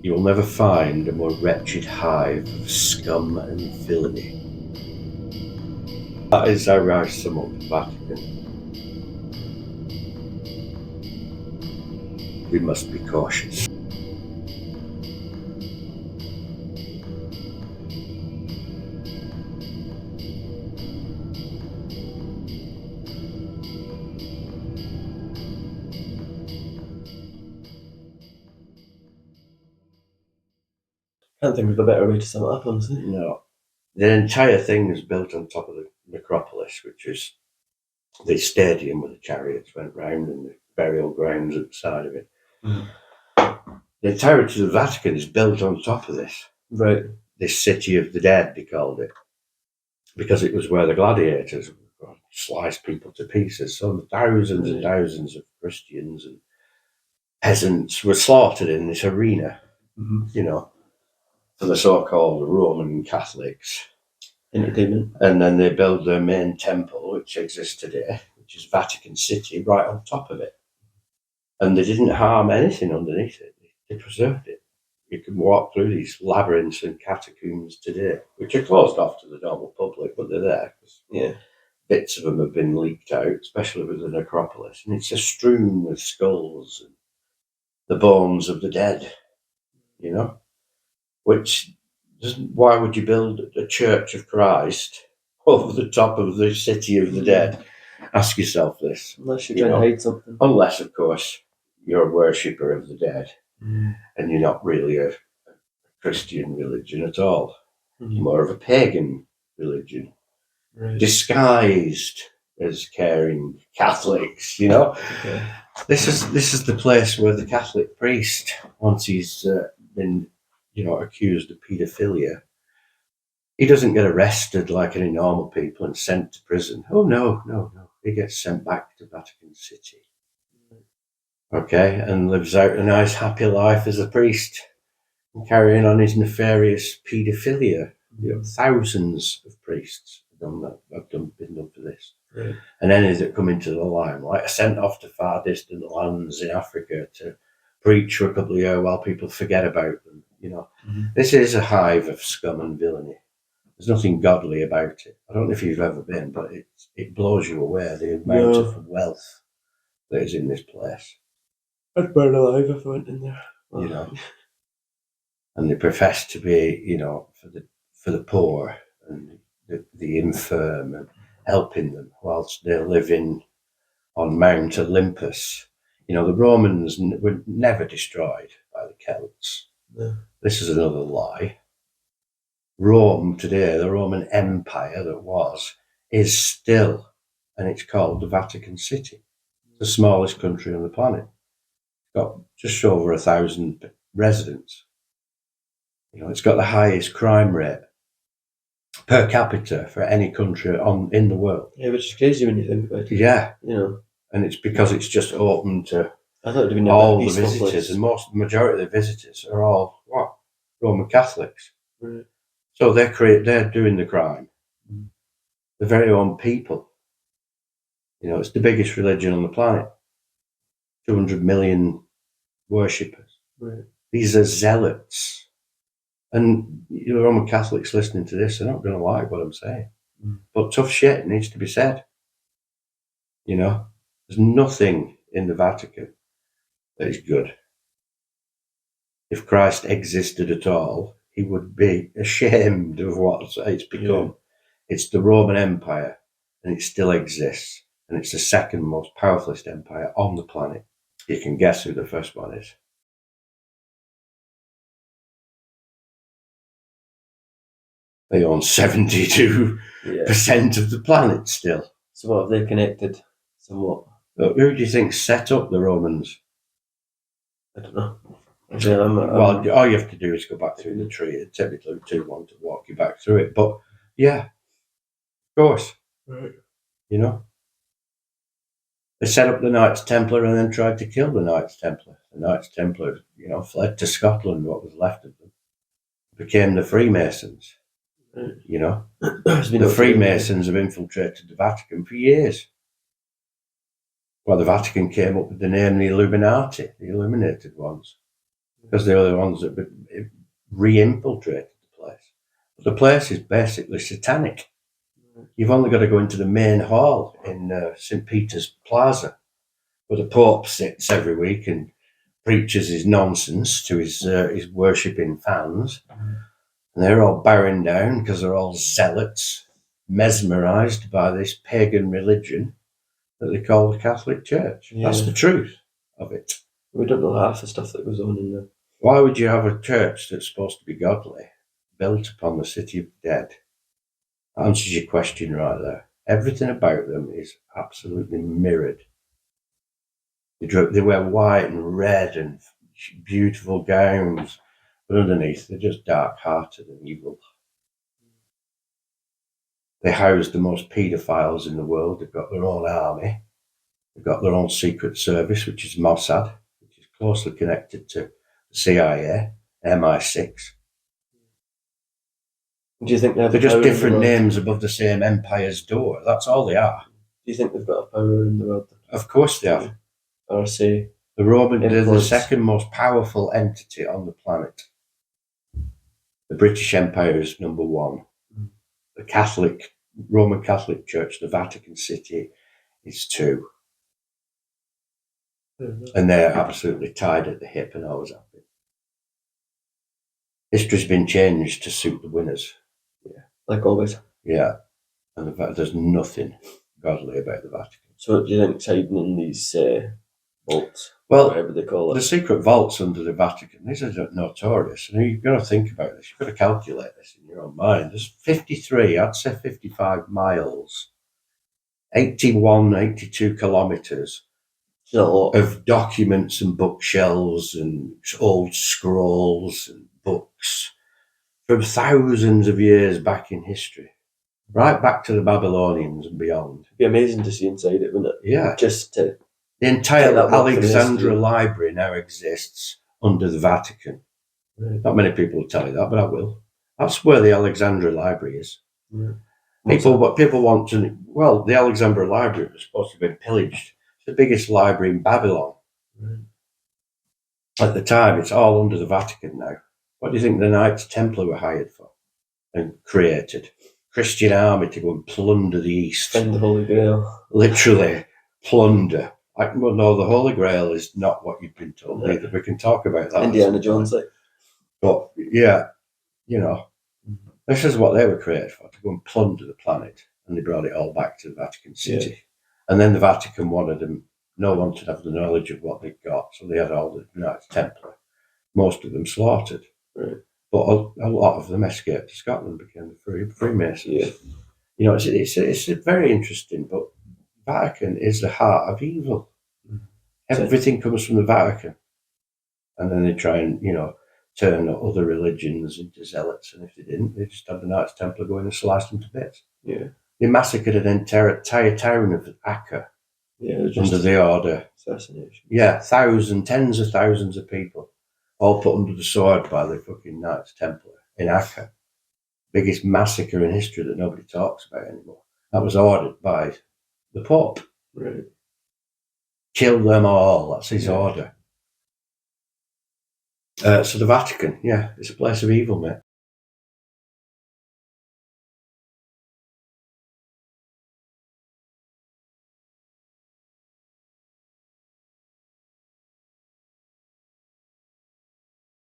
You will never find a more wretched hive of scum and villainy. That is how I sum up the Vatican. We must be cautious. I can't think of a better way to sum it up, honestly. No. The entire thing is built on top of the necropolis, which is the stadium where the chariots went round and the burial grounds at the side of it. Mm. The entirety of the Vatican is built on top of this. Right. This city of the dead, they called it, because it was where the gladiators sliced people to pieces. So thousands and thousands of Christians and peasants were slaughtered in this arena, you know, for the so-called Roman Catholics. Entertainment. And then they built their main temple, which exists today, which is Vatican City, right on top of it. And they didn't harm anything underneath it. They preserved it. You can walk through these labyrinths and catacombs today, which are closed off to the normal public, but they're there. Yeah. Bits of them have been leaked out, especially with the necropolis. And it's just strewn with skulls and the bones of the dead, you know? Which, why would you build a church of Christ over the top of the city of the dead? Ask yourself this. Unless you're trying to hide something. Unless, of course, you're a worshipper of the dead and you're not really a Christian religion at all. You're more of a pagan religion, disguised as caring Catholics, you know? Okay. This is the place where the Catholic priest, once he's been, accused of paedophilia, he doesn't get arrested like any normal people and sent to prison. Oh, no. He gets sent back to Vatican City. Okay, and lives out a nice, happy life as a priest, and carrying on his nefarious paedophilia. Thousands of priests have done that. Been done for this. Right. And any that come into the limelight are sent off to far distant lands in Africa to preach for a couple of years while people forget about them. This is a hive of scum and villainy. There's nothing godly about it. I don't know if you've ever been, but it blows you away, the amount of wealth that is in this place. I'd burn alive if I went in there. And they profess to be, for the poor and the infirm and helping them whilst they're living on Mount Olympus. The Romans were never destroyed by the Celts. No. This is another lie. Rome today, the Roman Empire is still, and it's called the Vatican City. It's the smallest country on the planet. It's got just over 1,000 residents. It's got the highest crime rate per capita for any country in the world. Yeah, which is crazy when you think about it. Yeah. And it's because it's just open to all the visitors, and the majority of the visitors are all Roman Catholics. Right. So they're doing the crime. The very own people. It's the biggest religion on the planet. 200 million worshippers. Right. These are zealots. And Roman Catholics listening to this are not going to like what I'm saying. But tough shit needs to be said. There's nothing in the Vatican that is good. If Christ existed at all, he would be ashamed of what it's become. Yeah. It's the Roman Empire, and it still exists. And it's the second most powerfulest empire on the planet. You can guess who the first one is. They own 72% of the planet still. So what, have they connected somewhat? Who do you think set up the Romans? I don't know. Well, all you have to do is go back through the tree. It'd take me too long to walk you back through it. But, yeah, of course. Right. They set up the Knights Templar and then tried to kill the Knights Templar. The Knights Templar, fled to Scotland, what was left of them. Became the Freemasons. Right. The Freemasons have infiltrated the Vatican for years. Well, the Vatican came up with the name the Illuminati, the Illuminated ones. because they were the ones that re-infiltrated the place. But the place is basically satanic. You've only got to go into the main hall in St. Peter's Plaza, where the Pope sits every week and preaches his nonsense to his worshipping fans. And they're all bowing down because they're all zealots, mesmerised by this pagan religion that they call the Catholic Church. Yeah. That's the truth of it. We don't know half the stuff that goes on in there. Why would you have a church that's supposed to be godly, built upon the city of the dead? That answers your question right there. Everything about them is absolutely mirrored. They wear white and red and beautiful gowns, but underneath they're just dark-hearted and evil. They house the most paedophiles in the world. They've got their own army. They've got their own secret service, which is Mossad, which is closely connected to the CIA, MI6. Do you think they're just different names above the same empire's door? That's all they are. Do you think they've got a power in the world? Of course they have. Or say they're the second most powerful entity on the planet. The British Empire is number one. The Roman Catholic Church, the Vatican City, is two. And they're absolutely tied at the hip and always have been. History's been changed to suit the winners. Yeah, like always. Yeah, and there's nothing godly about the Vatican. So do you think it's hiding in these vaults? Well, whatever they call it. The secret vaults under the Vatican, these are notorious. And you've got to think about this. You've got to calculate this in your own mind. There's 53, I'd say 55 miles, 81, 82 kilometres of documents and bookshelves and old scrolls and books from thousands of years back in history, right back to the Babylonians and beyond. It'd be amazing to see inside it, wouldn't it? Yeah. Just to... The entire Alexandra Library now exists under the Vatican. Right. Not many people will tell you that, but I will. That's where the Alexandra Library is. Yeah. People want to... Well, the Alexandra Library was supposed to have been pillaged. It's the biggest library in Babylon. Right. At the time, it's all under the Vatican now. What do you think the Knights Templar were hired for and created? Christian army to go and plunder the East. Find the Holy Grail. Literally, plunder. Well, no, the Holy Grail is not what you've been told either. We can talk about that. Indiana Jones, like. But, yeah, this is what they were created for, to go and plunder the planet. And they brought it all back to the Vatican City. Yeah. And then the Vatican wanted them, no one to have the knowledge of what they'd got. So they had all the Knights Templar, most of them slaughtered. Right. But a lot of them escaped to Scotland, became the Freemasons. Yeah. It's very interesting, but Vatican is the heart of evil. Mm-hmm. Everything comes from the Vatican. And then they try and, turn other religions into zealots. And if they didn't, they just had the Knights Templar go in and slice them to bits. Yeah. They massacred an entire town of Acre under the order. Assassination. Yeah, tens of thousands of people, all put under the sword by the fucking Knights Templar in Acre. Biggest massacre in history that nobody talks about anymore. That was ordered by the Pope. Right. Kill them all. That's his order. So the Vatican, it's a place of evil, mate.